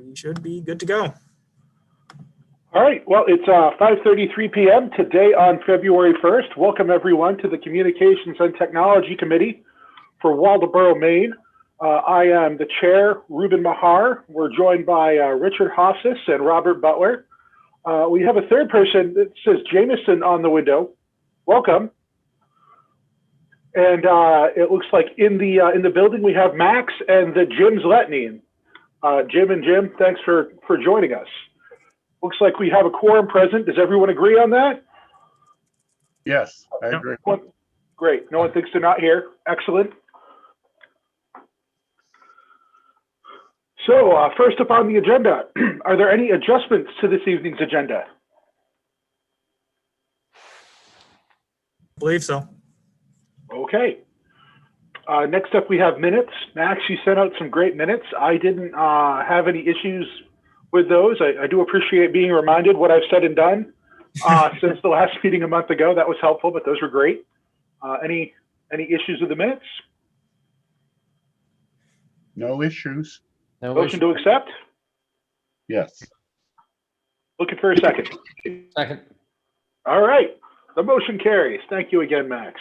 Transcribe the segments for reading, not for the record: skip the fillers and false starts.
We should be good to go. All right, well, it's 5:33 p.m. today on February 1st. Welcome, everyone, to the Communications and Technology Committee for Waldoboro, Maine. I am the chair, Ruben Mahar. We're joined by Richard Hofsis and Robert Butler. We have a third person that says Jameson on the window. Welcome. And it looks like in the building we have Max and the Jim Zletny. Jim and Jim, thanks for joining us. Looks like we have a quorum present. Does everyone agree on that? Yes, I agree. Great. No one thinks they're not here. Excellent. So first up on the agenda, are there any adjustments to this evening's agenda? I believe so. Okay. Next up, we have minutes. Max, you sent out some great minutes. I didn't have any issues with those. I do appreciate being reminded what I've said and done since the last meeting a month ago. That was helpful, but those were great. Any issues with the minutes? No issues. No Motion to accept? Yes. Looking for a second. Second. All right. The motion carries. Thank you again, Max.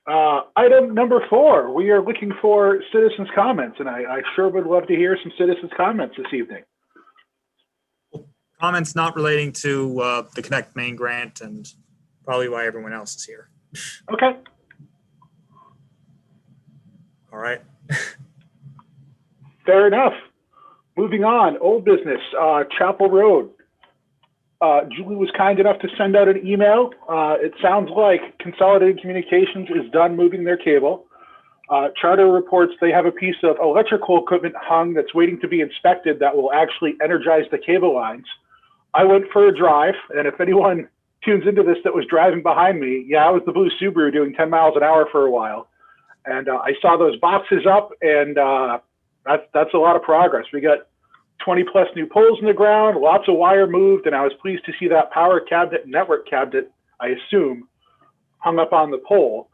Item number 4, we are looking for citizens' comments, and I sure would love to hear some citizens' comments this evening. Comments not relating to the Connect Maine grant and probably why everyone else is here. Okay. All right. Fair enough. Moving on, old business, Chapel Road. Julie was kind enough to send out an email. It sounds like Consolidated Communications is done moving their cable. Charter reports they have a piece of electrical equipment hung that's waiting to be inspected that will actually energize the cable lines. I went for a drive, and if anyone tunes into this that was driving behind me, yeah, I was the blue Subaru doing 10 miles an hour for a while. And I saw those boxes up, and that's a lot of progress. We got 20 plus new poles in the ground, lots of wire moved, and I was pleased to see that power cabinet, network cabinet, I assume, hung up on the pole.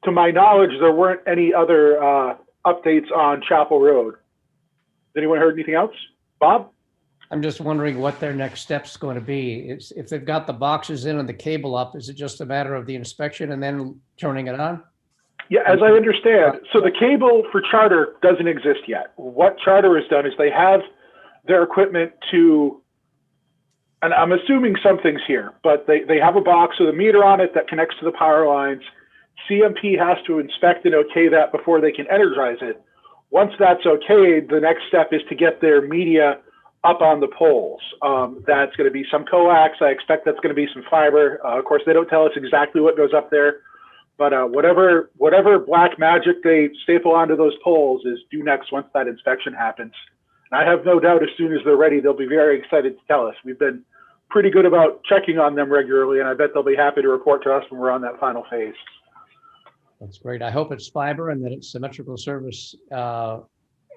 To my knowledge, there weren't any other updates on Chapel Road. Has anyone heard anything else? Bob? I'm just wondering what their next step's going to be. If they've got the boxes in and the cable up, is it just a matter of the inspection and then turning it on? Yeah, as I understand, so the cable for Charter doesn't exist yet. What Charter has done is they have their equipment to, and I'm assuming something's here, but they have a box with a meter on it that connects to the power lines. CMP has to inspect and okay that before they can energize it. Once that's okay, the next step is to get their media up on the poles. That's going to be some coax. I expect that's going to be some fiber. Of course, they don't tell us exactly what goes up there, but whatever black magic they staple onto those poles is due next once that inspection happens. I have no doubt as soon as they're ready, they'll be very excited to tell us. We've been pretty good about checking on them regularly, and I bet they'll be happy to report to us when we're on that final phase. That's great. I hope it's fiber and that it's symmetrical service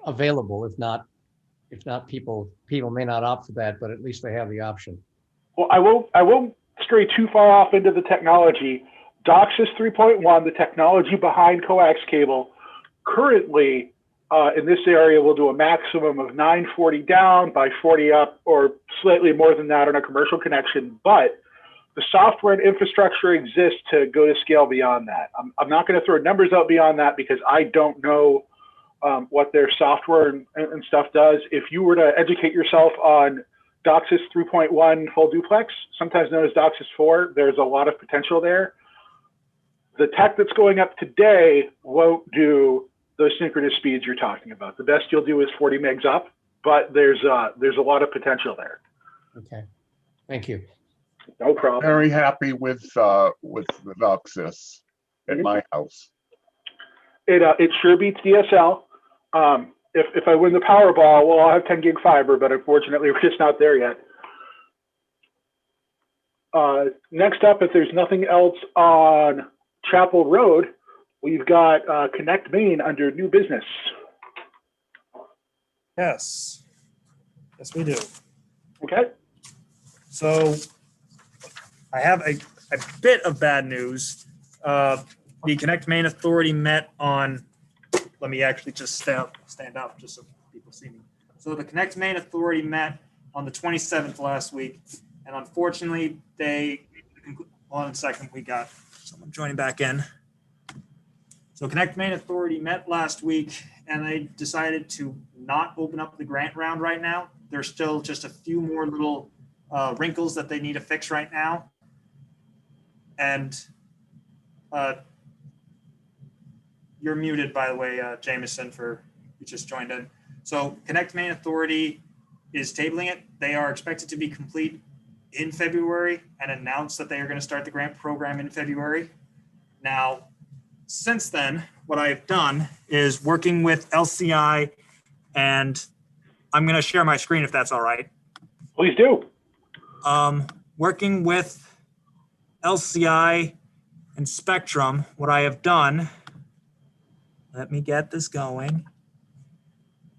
available. If not, people may not opt for that, but at least they have the option. Well, I won't stray too far off into the technology. DOCSIS 3.1, the technology behind coax cable, currently in this area, we'll do a maximum of 940 down by 40 up, or slightly more than that on a commercial connection. But the software and infrastructure exists to go to scale beyond that. I'm not going to throw numbers out beyond that because I don't know what their software and stuff does. If you were to educate yourself on DOCSIS 3.1 full duplex, sometimes known as DOCSIS 4, there's a lot of potential there. The tech that's going up today won't do those synchronous speeds you're talking about. The best you'll do is 40 megs up, but there's a lot of potential there. Okay, thank you. No problem. Very happy with the DOCSIS at my house. It sure beats DSL. If I win the Powerball, well, I'll have 10 gig fiber, but unfortunately we're just not there yet. Next up, if there's nothing else on Chapel Road, we've got Connect Maine under new business. Yes. Yes, we do. Okay. So I have a bit of bad news. The Connect Maine Authority met on, let me actually just stand up just so people see me. So the Connect Maine Authority met on the 27th last week, and unfortunately, hold on a second, we got someone joining back in. So Connect Maine Authority met last week, and they decided to not open up the grant round right now. There's still just a few more little wrinkles that they need to fix right now. And you're muted, by the way, Jameson, you just joined in. So Connect Maine Authority is tabling it. They are expected to be complete in February and announced that they are going to start the grant program in February. Now, since then, what I've done is working with LCI, and I'm going to share my screen if that's all right. Please do. Working with LCI and Spectrum, what I have done, let me get this going,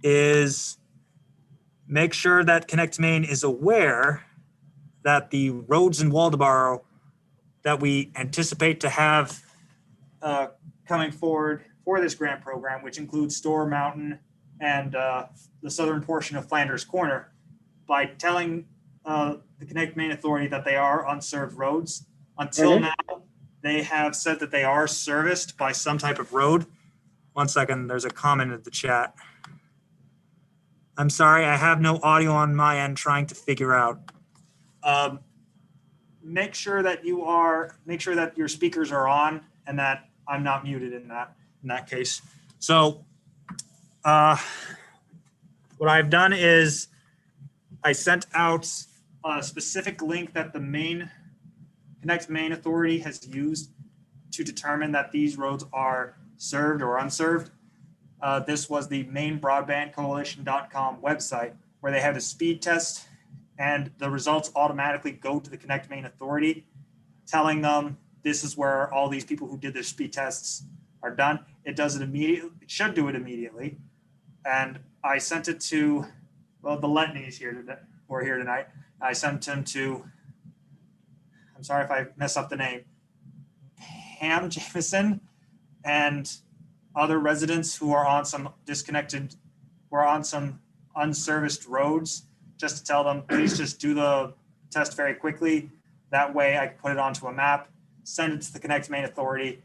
is make sure that Connect Maine is aware that the roads in Waldoboro that we anticipate to have coming forward for this grant program, which includes Store Mountain and the southern portion of Flanders Corner, by telling the Connect Maine Authority that they are unserved roads. Until now, they have said that they are serviced by some type of road. One second, there's a comment in the chat. I'm sorry, I have no audio on my end trying to figure out. Make sure that your speakers are on and that I'm not muted in that case. So what I've done is I sent out a specific link that the Connect Maine Authority has used to determine that these roads are served or unserved. This was the mainbroadbandcoalition.com website, where they have a speed test, and the results automatically go to the Connect Maine Authority, telling them this is where all these people who did their speed tests are done. It does it immediately. It should do it immediately. And I sent it to, well, the Letneys here tonight. I sent him to, I'm sorry if I mess up the name, Pam Jameson, and other residents who are on some unserviced roads, just to tell them, please just do the test very quickly. That way I can put it onto a map, send it to the Connect Maine Authority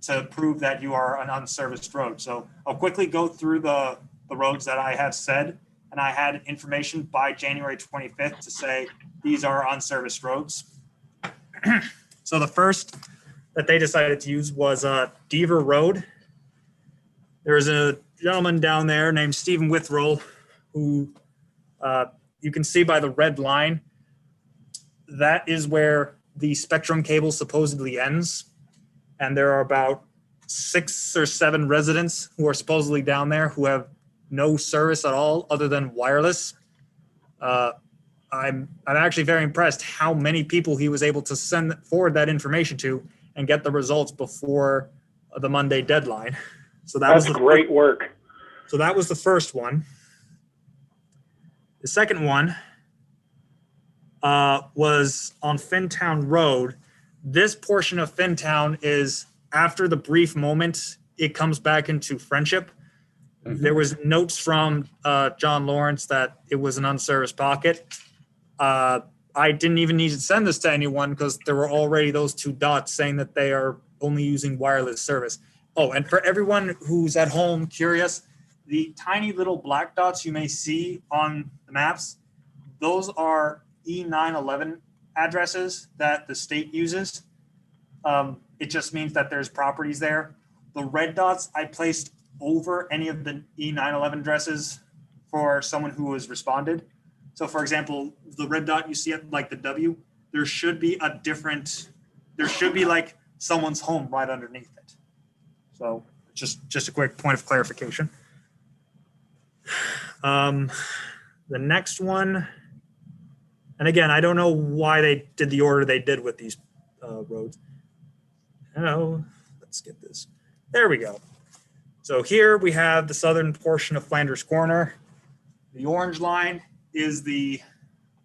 to prove that you are an unserviced road. So I'll quickly go through the roads that I have said, and I had information by January 25th to say these are unserviced roads. So the first that they decided to use was Deaver Road. There's a gentleman down there named Stephen Withrell, who you can see by the red line. That is where the Spectrum cable supposedly ends. And there are about 6 or 7 residents who are supposedly down there who have no service at all other than wireless. I'm actually very impressed how many people he was able to send forward that information to and get the results before the Monday deadline. So that's great work. So that was the first one. The second one was on Finntown Road. This portion of Finntown is, after the brief moment, it comes back into Friendship. Mm-hmm. There was notes from John Lawrence that it was an unserviced pocket. I didn't even need to send this to anyone because there were already those 2 dots saying that they are only using wireless service. Oh, and for everyone who's at home curious, the tiny little black dots you may see on the maps, those are E911 addresses that the state uses. It just means that there's properties there. The red dots I placed over any of the E911 addresses for someone who has responded. So for example, the red dot you see at like the W, there should be like someone's home right underneath it. So just a quick point of clarification. The next one, and again, I don't know why they did the order they did with these roads. Oh, let's get this. There we go. So here we have the southern portion of Flanders Corner. The orange line is the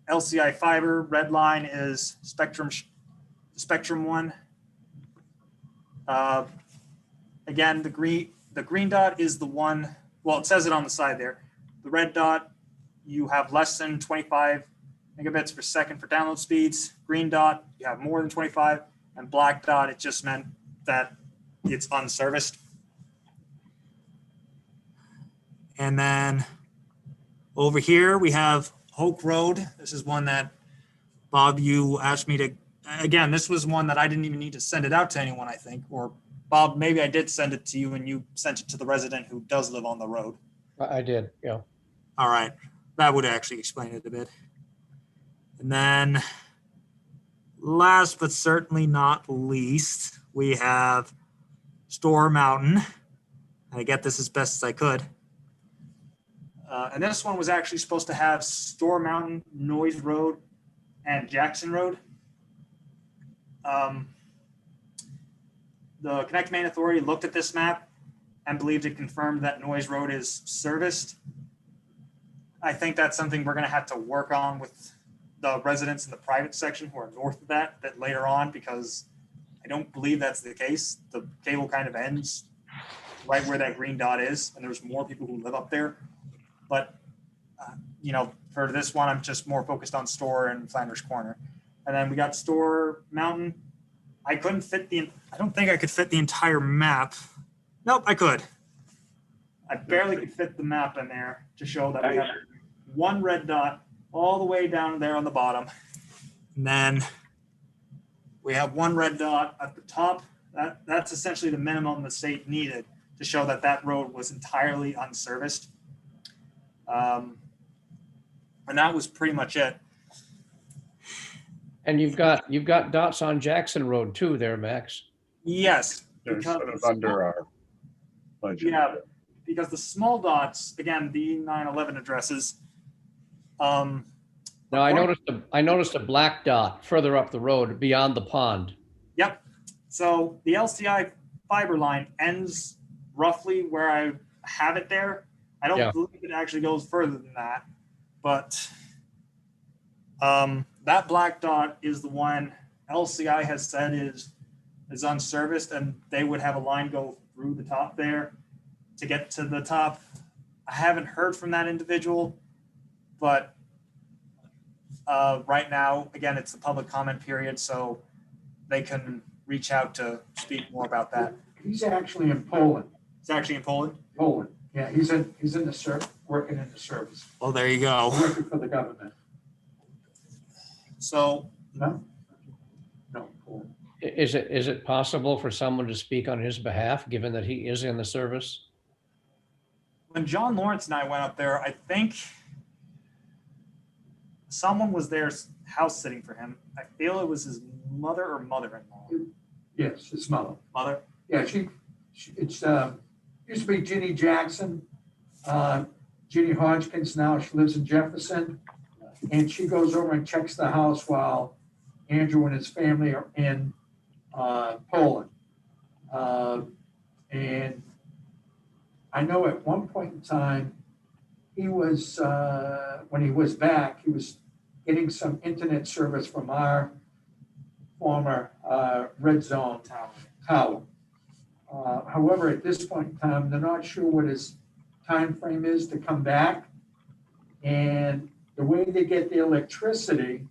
LCI fiber. Red line is Spectrum one. Again, the green dot is the one. Well, it says it on the side there. The red dot you have less than 25 megabits per second for download speeds. Green dot, you have more than 25. And black dot, it just meant that it's unserviced. And then over here, we have Hoke Road. This is one that, Bob, you asked me to, again, this was one that I didn't even need to send it out to anyone, I think. Or Bob, maybe I did send it to you and you sent it to the resident who does live on the road. I did, yeah. All right. That would actually explain it a bit. And then last but certainly not least, we have Store Mountain. I get this as best as I could. And this one was actually supposed to have Store Mountain, Noise Road, and Jackson Road. The Connect Maine Authority looked at this map and believed it confirmed that Noise Road is serviced. I think that's something we're going to have to work on with the residents in the private section who are north of that later on, because I don't believe that's the case. The cable kind of ends right where that green dot is, and there's more people who live up there. But, you know, for this one, I'm just more focused on Store and Flanders Corner. And then we got Store Mountain. I don't think I could fit the entire map. Nope, I could. I barely could fit the map in there to show that we have one red dot all the way down there on the bottom. And then we have one red dot at the top. That's essentially the minimum the state needed to show that that road was entirely unserviced. And that was pretty much it. And you've got dots on Jackson Road too there, Max. Yes. They're because sort of under our budget. Yeah, because the small dots, again, the 9/11 addresses. Now, I noticed a black dot further up the road beyond the pond. Yep. So the LCI fiber line ends roughly where I have it there. I don't believe it actually goes further than that, but that black dot is the one LCI has said is unserviced, and they would have a line go through the top there to get to the top. I haven't heard from that individual, but right now, again, it's the public comment period, so they can reach out to speak more about that. He's actually in Poland. It's actually in Poland. Poland. Yeah, he's in the working in the service, Well, there you go. working for the government. So No, Poland. Is it possible for someone to speak on his behalf, given that he is in the service? when John Lawrence and I went up there, I think someone was there house sitting for him. I feel it was his mother or mother-in-law. Yes, his mother. Mother? Yeah, it's used to be Ginny Jackson, Ginny Hodgkins. Now she lives in Jefferson, and she goes over and checks the house while Andrew and his family are in Poland. And I know at one point in time, he was, when he was back, he was getting some internet service from our former Red Zone tower. However, at this point in time, they're not sure what his time frame is to come back. And the way they get the electricity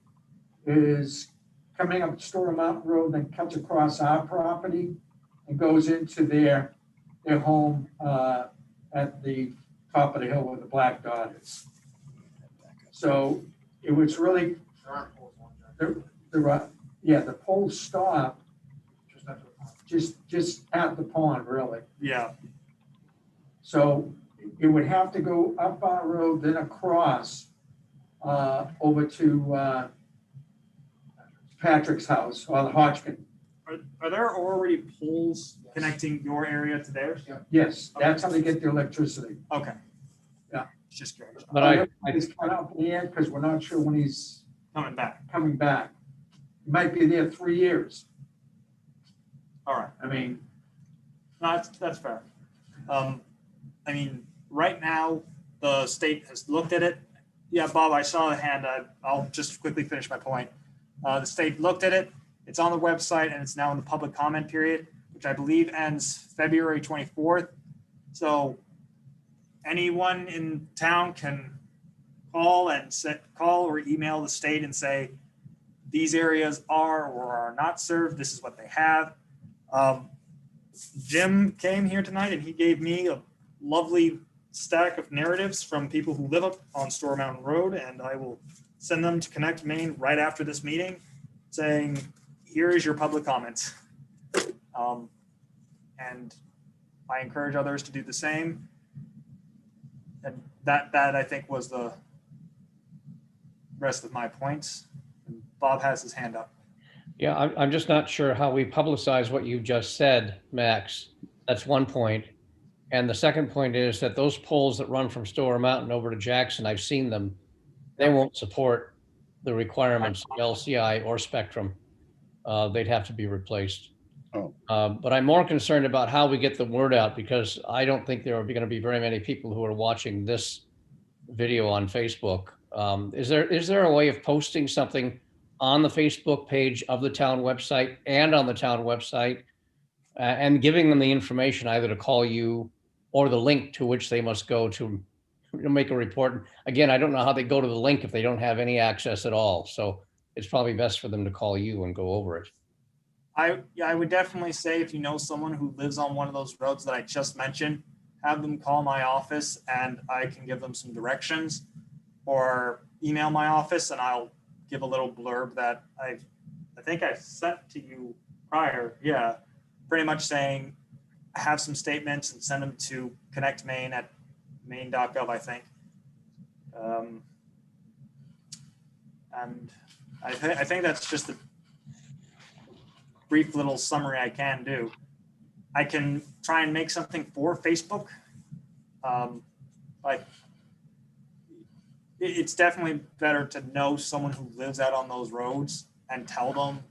is coming up Store Mountain Road, then cuts across our property and goes into their home at the top of the hill where the black dot is. So it was really, the poles stop just at the pond, really. Yeah. So it would have to go up our road, then across over to Patrick's house or the Hodgkin. Are there already poles connecting your area to theirs? Yes, that's how they get the electricity. Okay. Yeah. Just curious. But It's kind of up in the air because we're not sure when he's Coming back. coming back. He might be there 3 years. All right. I mean, No, that's fair. I mean, right now, the state has looked at it. Yeah, Bob, I saw the hand. I'll just quickly finish my point. The state looked at it. It's on the website and it's now in the public comment period, which I believe ends February 24th. So anyone in town can call or email the state and say, these areas are or are not served. This is what they have. Jim came here tonight and he gave me a lovely stack of narratives from people who live up on Store Mountain Road, and I will send them to Connect Maine right after this meeting, saying, here is your public comment. And I encourage others to do the same. And that I think was the rest of my points. And Bob has his hand up. Yeah, I'm just not sure how we publicize what you just said, Max. That's one point. And the second point is that those poles that run from Store Mountain over to Jackson, I've seen them. They won't support the requirements of LCI or Spectrum. They'd have to be replaced. Oh. But I'm more concerned about how we get the word out, because I don't think there are going to be very many people who are watching this video on Facebook. Is there a way of posting something on the Facebook page of the town website and on the town website, and giving them the information either to call you or the link to which they must go to make a report? Again, I don't know how they go to the link if they don't have any access at all. So it's probably best for them to call you and go over it. I would definitely say, if you know someone who lives on one of those roads that I just mentioned, have them call my office and I can give them some directions, or email my office and I'll give a little blurb that I think I sent to you prior. Yeah, pretty much saying, have some statements and send them to Connect Maine at maine.gov, I think. And I think that's just a brief little summary I can do. I can try and make something for Facebook. But it's definitely better to know someone who lives out on those roads and tell them,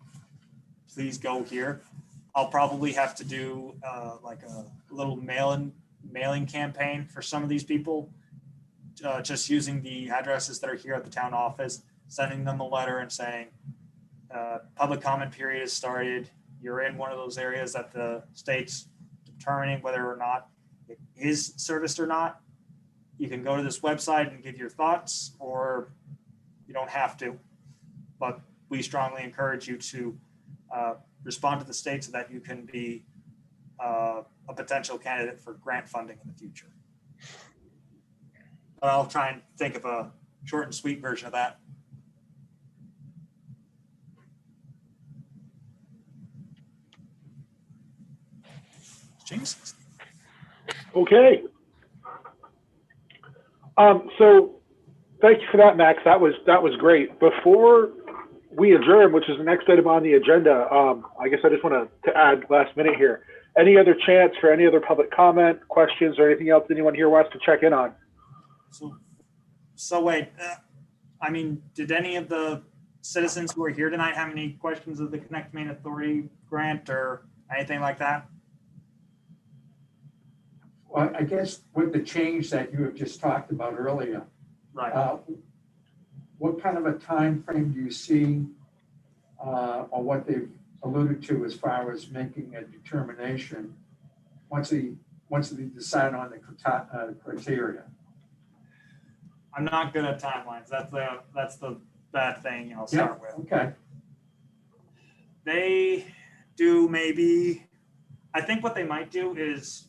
please go here. I'll probably have to do like a little mailing campaign for some of these people, just using the addresses that are here at the town office, sending them a letter and saying, public comment period has started. You're in one of those areas that the state's determining whether or not it is serviced or not. You can go to this website and give your thoughts, or you don't have to. But we strongly encourage you to respond to the state so that you can be a potential candidate for grant funding in the future. But I'll try and think of a short and sweet version of that. James? Okay. So thank you for that, Max. That was great. Before we adjourn, which is the next item on the agenda, I guess I just want to add last minute here. Any other chance for any other public comment, questions, or anything else anyone here wants to check in on? So wait, I mean, did any of the citizens who are here tonight have any questions of the Connect Maine Authority grant or anything like that? Well, I guess with the change that you have just talked about earlier, Right. what kind of a time frame do you see, or what they've alluded to as far as making a determination once they decide on the criteria? I'm not good at timelines. That's the bad thing I'll start with. Okay. They do maybe, I think what they might do is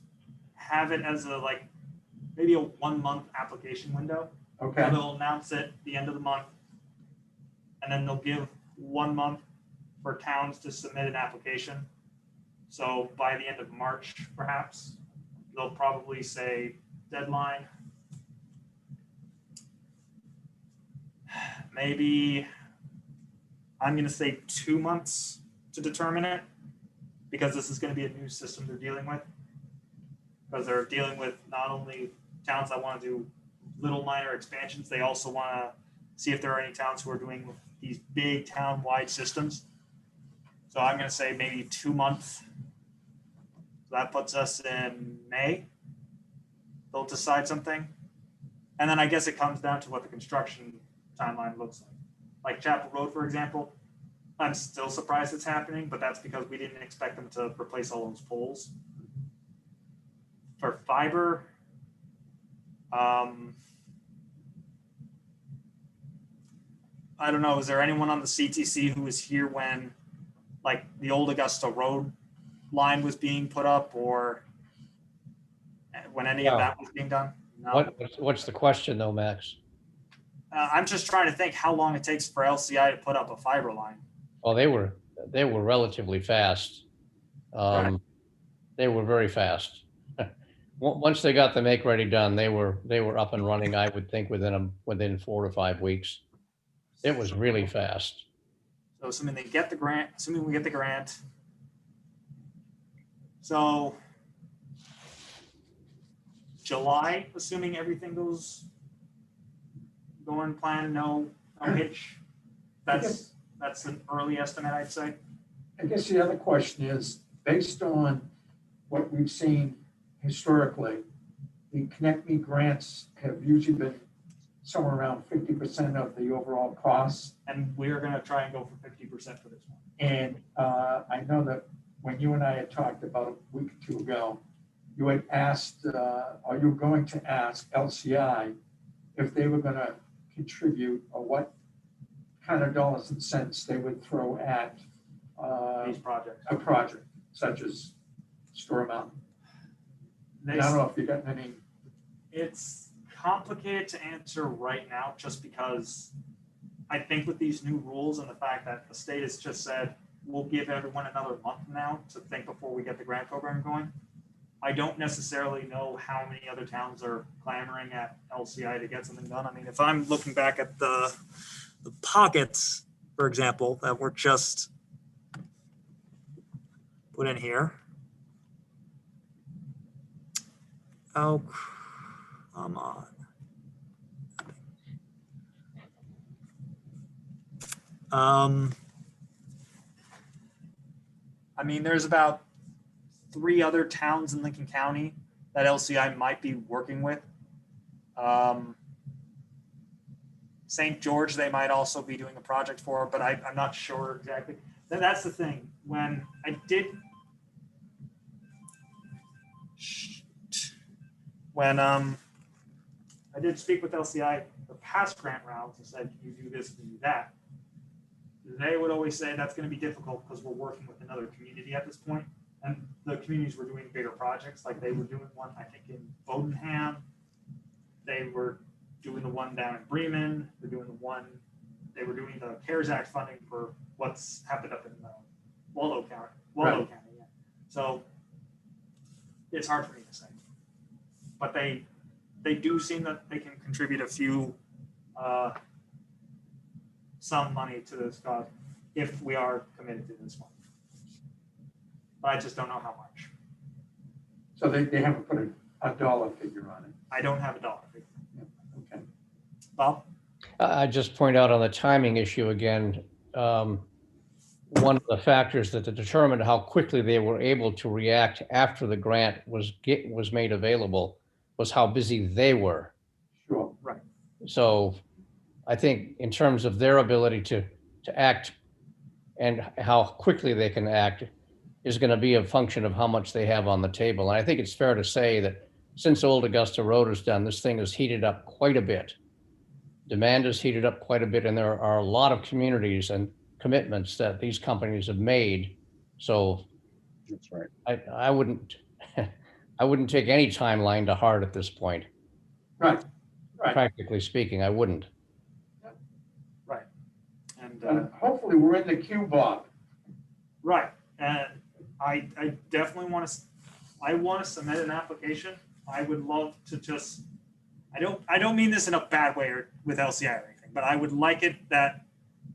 have it as maybe a 1 month application window. Okay. So they'll announce it the end of the month, and then they'll give 1 month for towns to submit an application. So by the end of March, perhaps, they'll probably say deadline. Maybe I'm going to say 2 months to determine it, because this is going to be a new system they're dealing with. Because they're dealing with not only towns that want to do little minor expansions, they also want to see if there are any towns who are doing these big town-wide systems. So I'm going to say maybe 2 months. So that puts us in May. They'll decide something. And then I guess it comes down to what the construction timeline looks like. Like Chapel Road, for example, I'm still surprised it's happening, but that's because we didn't expect them to replace all those poles. For fiber, I don't know, is there anyone on the CTC who was here when like the old Augusta Road line was being put up or when any of No. that was being done? No. What's the question though, Max? I'm just trying to think how long it takes for LCI to put up a fiber line. Oh, they were relatively fast. Right. They were very fast. Once they got the make ready done, they were up and running. I would think within 4 to 5 weeks. It was really fast. So assuming we get the grant. So July, assuming everything goes going plan, no hitch. That's an early estimate, I'd say. I guess the other question is, based on what we've seen historically, the Connect Me grants have usually been somewhere around 50% of the overall cost. And we're gonna try and go for 50% for this one. And I know that when you and I had talked about a week or two ago, you had asked, are you going to ask LCI if they were gonna contribute or what kind of dollars and cents they would throw at These projects. a project such as Store Mountain? I don't know if you got any. It's complicated to answer right now just because I think with these new rules and the fact that the state has just said, we'll give everyone another month now to think before we get the grant program going. I don't necessarily know how many other towns are clamoring at LCI to get something done. I mean, if I'm looking back at the pockets, for example, that were just put in here. Oh, come on. I mean, there's about 3 other towns in Lincoln County that LCI might be working with. St. George, they might also be doing a project for, but I'm not sure exactly. That's the thing. When I did, I did speak with LCI the past grant rounds and said, you do this, you do that. They would always say that's going to be difficult because we're working with another community at this point. And the communities were doing bigger projects, like they were doing one, I think, in Bodenham. They were doing the one down in Bremen. They were doing the CARES Act funding for what's happened up in Waldo County. Right. Yeah. So it's hard for me to say. But they do seem that they can contribute a few, some money to this cause if we are committed to this one. But I just don't know how much. So they haven't put a dollar figure on it. I don't have a dollar figure. Okay. Bob? I just point out on the timing issue again, one of the factors that determined how quickly they were able to react after the grant was made available was how busy they were. Sure. Right. So I think in terms of their ability to act and how quickly they can act is going to be a function of how much they have on the table. And I think it's fair to say that since Old Augusta Road is done, this thing has heated up quite a bit. Demand has heated up quite a bit, and there are a lot of communities and commitments that these companies have made. So That's right. I wouldn't I wouldn't take any timeline to heart at this point. Right. Right. Practically speaking, I wouldn't. Right. And And hopefully we're in the queue, Bob. right. And I definitely want to submit an application. I would love to just, I don't mean this in a bad way or with LCI or anything, but I would like it that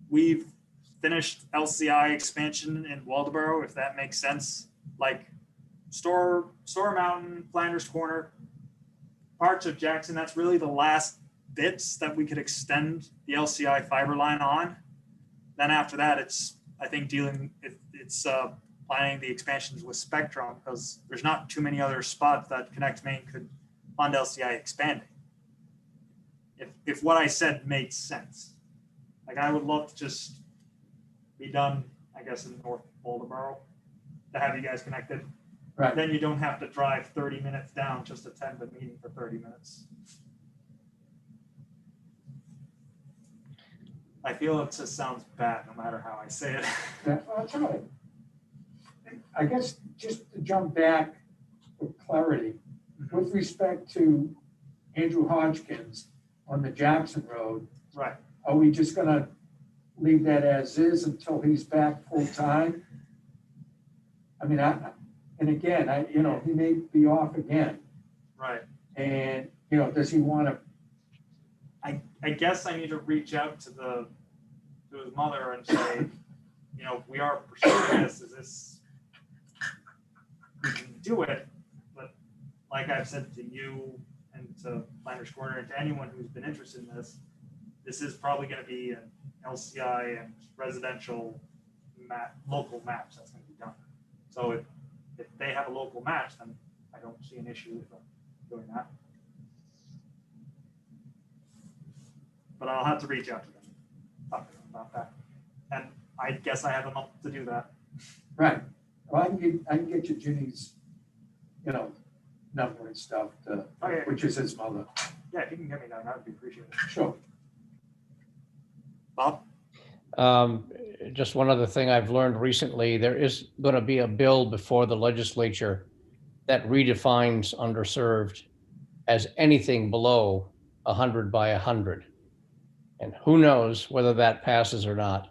we've finished LCI expansion in Waldoboro, if that makes sense. Like Store Mountain, Flanders Corner, parts of Jackson, that's really the last bits that we could extend the LCI fiber line on. Then after that, it's, I think, planning the expansions with Spectrum, because there's not too many other spots that Connect Maine could fund LCI expanding. If what I said made sense. Like I would love to just be done, I guess, in North Waldoboro to have you guys connected. Right. Then you don't have to drive 30 minutes down just to attend the meeting for 30 minutes. I feel it just sounds bad no matter how I say it. Yeah, well, that's all right. I guess just to jump back for clarity, with respect to Andrew Hodgkins on the Jackson Road, Right. are we just gonna leave that as is until he's back full time? I mean, and again, he may be off again, Right. and, does he wanna, I guess I need to reach out to his mother and say, we are pursuing this. Is this, we can do it, but like I've said to you and to Flanders Corner and to anyone who's been interested in this is probably going to be an LCI and residential local match that's going to be done. So if they have a local match, then I don't see an issue with them doing that. But I'll have to reach out to them, talk to them about that. And I guess I have a month to do that. right? Well, I can get you Ginny's, number and stuff, Okay. which is his mother. Yeah, if you can get me that, that would be appreciated. Sure. Bob? Just one other thing I've learned recently, there is going to be a bill before the legislature that redefines underserved as anything below 100 by 100. And who knows whether that passes or not.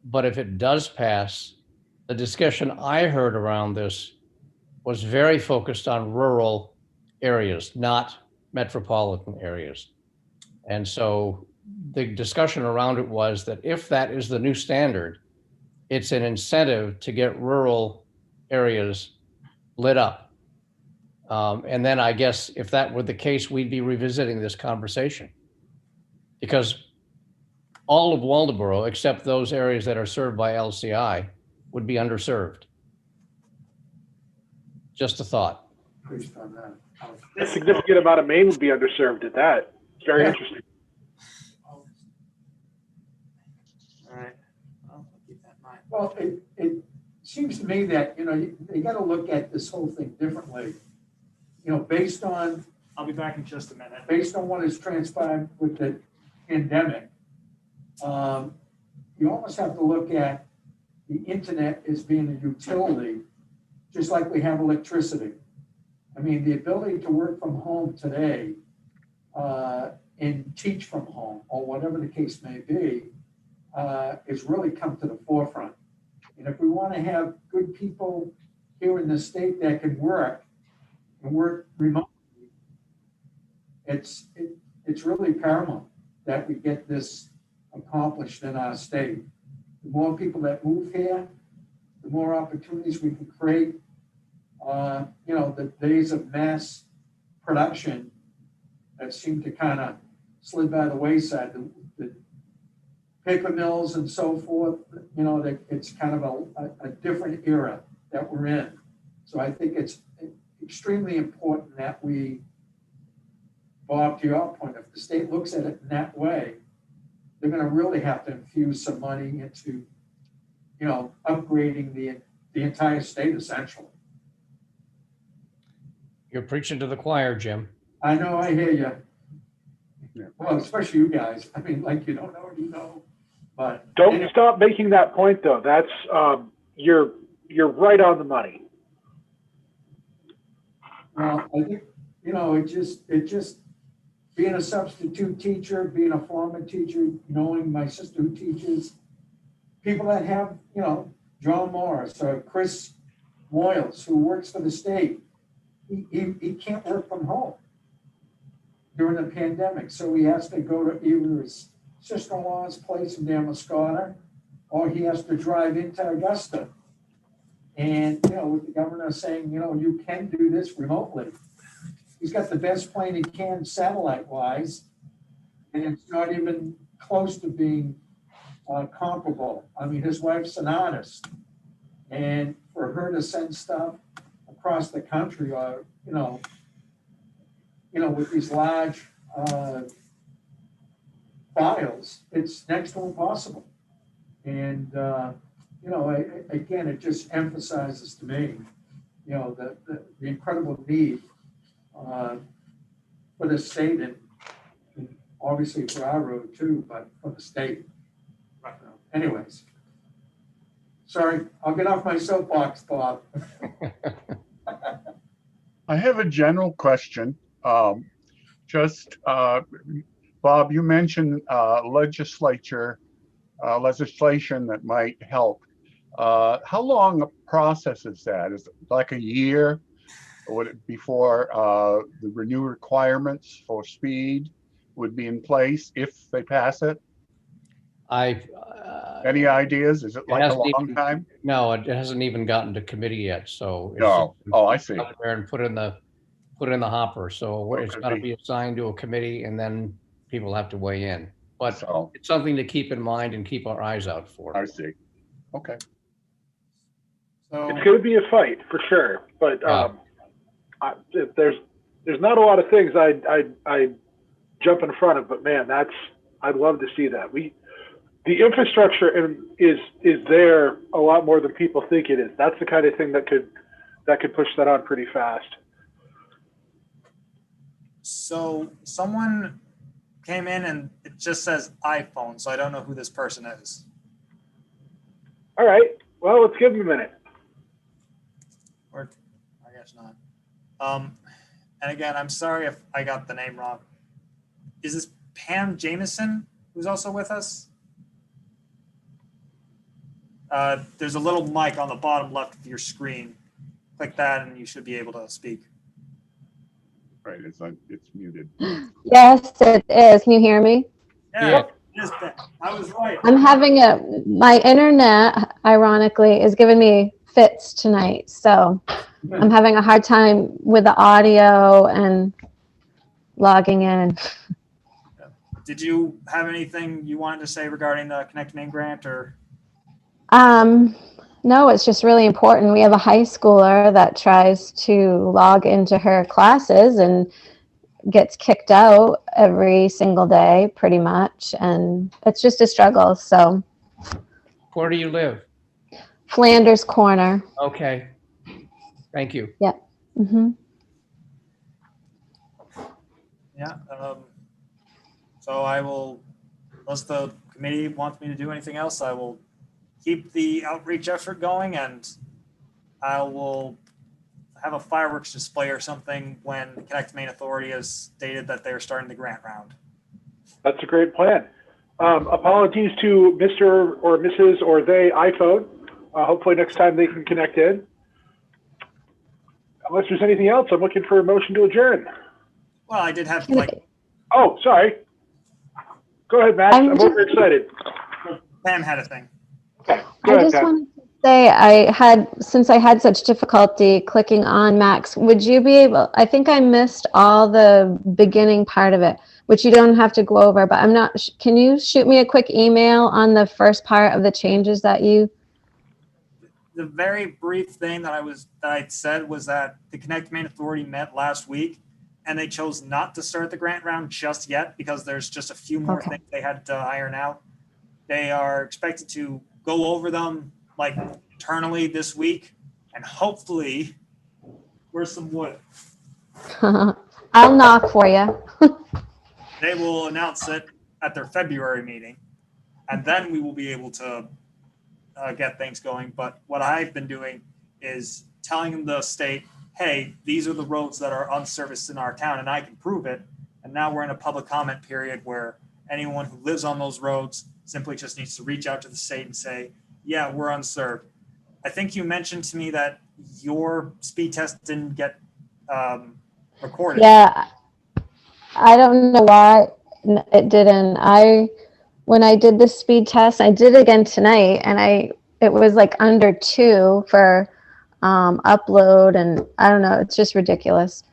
But if it does pass, the discussion I heard around this was very focused on rural areas, not metropolitan areas. And so the discussion around it was that if that is the new standard, it's an incentive to get rural areas lit up. And then I guess if that were the case, we'd be revisiting this conversation. Because all of Waldoboro, except those areas that are served by LCI, would be underserved. Just a thought. Based on that. A significant amount of Maine would be underserved at that. It's very Yeah. interesting. All right. I'll keep that in mind. Well, it seems to me that, you got to look at this whole thing differently. Based on I'll be back in just a minute. what has transpired with the pandemic, you almost have to look at the internet as being a utility, just like we have electricity. I mean, the ability to work from home today and teach from home, or whatever the case may be, has really come to the forefront. And if we want to have good people here in the state that can work and work remotely, it's really paramount that we get this accomplished in our state. The more people that move here, the more opportunities we can create. The days of mass production that seem to kind of slid by the wayside, the paper mills and so forth, that it's kind of a different era that we're in. So I think it's extremely important that we, Bob, to your point, if the state looks at it in that way, they're going to really have to infuse some money into, upgrading the entire state essentially. You're preaching to the choir, Jim. I know, I hear you. Well, especially you guys. I mean, like you don't already know, but Don't stop making that point, though. That's you're right on the money. Well, I think it just being a substitute teacher, being a former teacher, knowing my sister who teaches, people that have John Morris or Chris Moyles who works for the state. He can't work from home during the pandemic, so he has to go to either his sister-in-law's place in Damascata, or he has to drive into Augusta. And, with the governor saying, you can do this remotely. He's got the best plane he can satellite-wise, and it's not even close to being comparable. I mean, his wife's an artist, and for her to send stuff across the country, or with these large files, it's next to impossible. And again, it just emphasizes to me, the incredible need for the state and obviously for our road too, but for the state. anyways. Sorry, I'll get off my soapbox, Bob. I have a general question. Just, Bob, you mentioned legislation that might help. How long a process is that? Is it like a year? Or would it before the renew requirements for speed would be in place if they pass it? Any ideas? Is it like a hasn't long even- time? No, it hasn't even gotten to committee yet, so. it's No. just Oh, I see. out there and put it in the hopper, so it's could gotta be. be assigned to a committee and then people have to weigh in. But So, it's something to keep in mind and keep our eyes out for. I see. Okay. So, It's going to be a fight for sure, but Yeah. there's not a lot of things I jump in front of, but man, I'd love to see that. The infrastructure is there a lot more than people think it is. That's the kind of thing that could push that on pretty fast. So someone came in and it just says iPhone, so I don't know who this person is. All right, well, let's give them a minute. Or I guess not. And again, I'm sorry if I got the name wrong. Is this Pam Jameson who's also with us? There's a little mic on the bottom left of your screen. Click that and you should be able to speak. Right, it's muted. Yes, it is. Can you hear me? Yeah, it is Pam. I was right. I'm having my internet, ironically, is giving me fits tonight. So I'm having a hard time with the audio and logging in. Did you have anything you wanted to say regarding the Connect Maine grant or? No, it's just really important. We have a high schooler that tries to log into her classes and gets kicked out every single day, pretty much. And it's just a struggle. So Where do you live? Flanders Corner. Okay. Thank you. Hmm. Yeah. So I will, unless the committee wants me to do anything else, I will keep the outreach effort going and I will have a fireworks display or something when the Connect Maine Authority has stated that they're starting the grant round. That's a great plan. Apologies to Mr. or Mrs. or they iPhone. Hopefully next time they can connect in. Unless there's anything else, I'm looking for a motion to adjourn. Well, I did have Can like Oh, sorry. Go ahead, Matt. I'm overexcited. Pam had a thing. Go I ahead, just Pat. wanted to say since I had such difficulty clicking on Max, would you be able, I think I missed all the beginning part of it, which you don't have to go over, but I'm not, can you shoot me a quick email on the first part of the changes that you, The very brief thing that I said was that the Connect Maine Authority met last week and they chose not to start the grant round just yet because there's just a few more Okay. things they had to iron out. They are expected to go over them like internally this week and hopefully where's some wood? I'll knock for you. They will announce it at their February meeting and then we will be able to get things going. But what I've been doing is telling the state, hey, these are the roads that are unserviced in our town and I can prove it. And now we're in a public comment period where anyone who lives on those roads simply just needs to reach out to the state and say, yeah, we're unserved. I think you mentioned to me that your speed test didn't get recorded. Yeah, I don't know why it didn't. When I did the speed test, I did it again tonight, and it was like under 2 for upload, and I don't know. It's just ridiculous.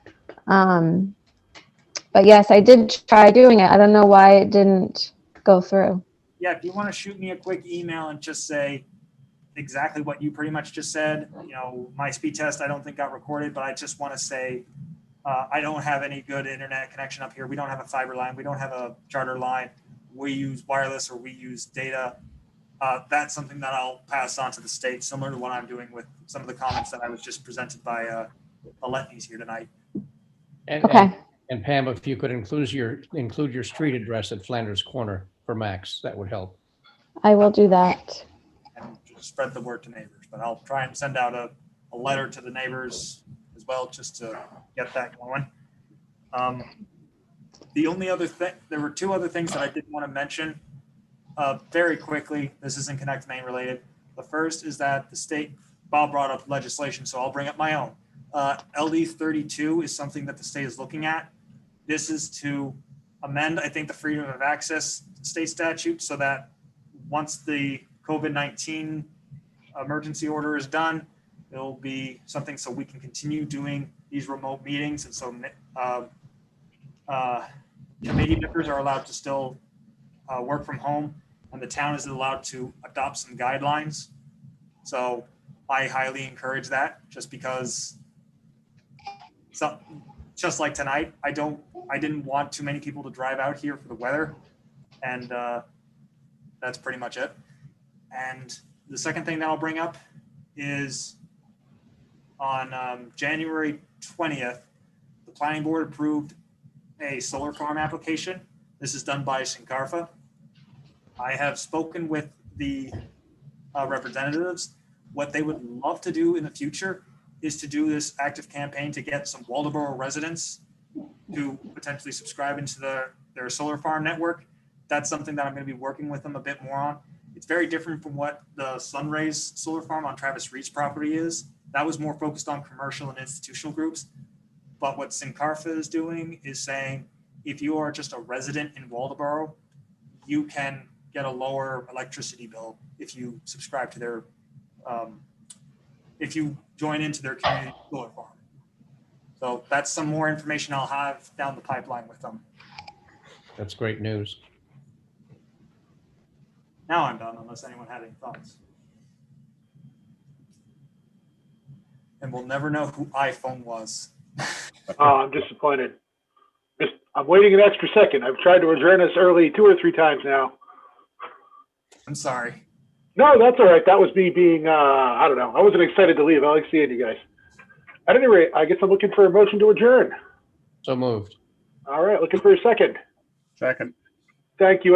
But yes, I did try doing it. I don't know why it didn't go through. Yeah, if you want to shoot me a quick email and just say exactly what you pretty much just said, my speed test I don't think got recorded, but I just want to say I don't have any good internet connection up here. We don't have a fiber line. We don't have a charter line. We use wireless or we use data. That's something that I'll pass on to the state, similar to what I'm doing with some of the comments that I was just presented by Letney's here tonight. Okay. And Pam, if you could include your street address at Flanders Corner for Max, that would help. I will do that. and just spread the word to neighbors. But I'll try and send out a letter to the neighbors as well, just to get that going. The only other thing, there were two other things that I did want to mention very quickly. This isn't Connect Maine related. The first is that the state, Bob brought up legislation, so I'll bring up my own. LD 32 is something that the state is looking at. This is to amend, I think, the freedom of access state statute so that once the COVID-19 emergency order is done, it'll be something so we can continue doing these remote meetings. And so committee members are allowed to still work from home, and the town is allowed to adopt some guidelines. So I highly encourage that, just because, so just like tonight, I didn't want too many people to drive out here for the weather, and that's pretty much it. And the second thing that I'll bring up is on January 20th, the planning board approved a solar farm application. This is done by Sincarfa. I have spoken with the representatives. What they would love to do in the future is to do this active campaign to get some Waldoboro residents to potentially subscribe into their solar farm network. That's something that I'm going to be working with them a bit more on. It's very different from what the Sunrays solar farm on Travis Reed's property is. That was more focused on commercial and institutional groups. But what Sincarfa is doing is saying, if you are just a resident in Waldoboro, you can get a lower electricity bill if you subscribe to their, if you join into their community solar farm. So that's some more information I'll have down the pipeline with them. That's great news. Now I'm done, unless anyone had any thoughts. And we'll never know who iPhone was. Oh, I'm disappointed. I'm waiting an extra second. I've tried to adjourn us early 2 or 3 times now. I'm sorry. No, that's all right. That was me being, I don't know. I wasn't excited to leave. I like seeing you guys. At any rate, I guess I'm looking for a motion to adjourn. So moved. All right, looking for a second. Second. Thank you.